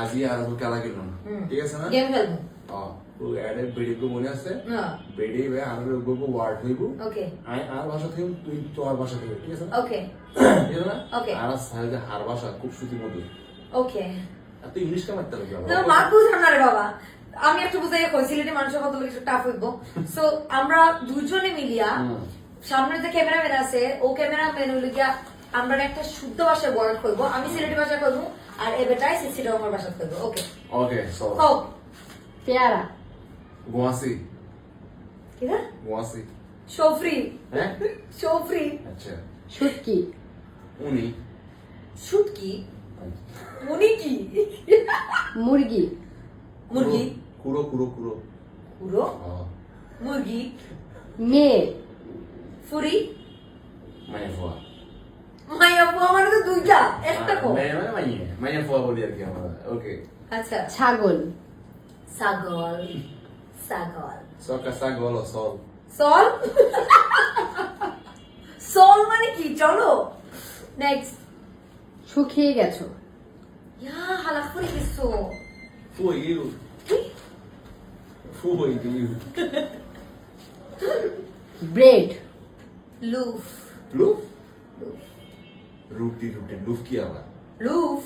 আজি আর খেলা খেললাম ঠিক আছে না গেম খেলবো তো এডে বেডি কো মনে আছে বেডি বে আমরা গো ওয়ার্ড হইব ওকে আই আর ভাষা থেকে তুই তোর ভাষা থেকে ঠিক আছে না ওকে ঠিক আছে না ওকে আর সাইডে হার ভাষা খুব সুতি মধুর ওকে আর তুই ইংলিশ কেমন করতে হবে তো মা বুঝাম না রে বাবা আমি একটু বুঝাই কই সিলেটি মানুষের কত একটু টাফ হইব সো আমরা দুইজনে মিলিয়া সামনে যে ক্যামেরাম্যান আছে ও ক্যামেরাম্যান হইল গিয়া আমরা একটা শুদ্ধ ভাষায় ওয়ার্ড কইব আমি সিলেটি ভাষা কইব আর এবেটাই সিসিটা আমার ভাষা কইব ওকে ওকে সো ও পেয়ারা গোয়াসি কি না গোয়াসি শোফরি হ্যাঁ শোফরি আচ্ছা শুটকি উনি শুটকি মুনি কি মুরগি মুরগি কুরো কুরো কুরো কুরো মুরগি মেয়ে ফুরি মাইয়া ফোয়া মাইয়া বুয়া মানে তো দুইটা একটা কো মাইয়া ফোয়া বলি আর কি আমরা ওকে আচ্ছা ছাগল ছাগল ছাগল সকা ছাগল ও সল সল সল মানে কি চলো নেক্সট শুকিয়ে গেছো ইয়া হালাক করে গেছো Foi eu. Foi eu. Bread loaf Luf? Ruti, Luf que ela. লুফ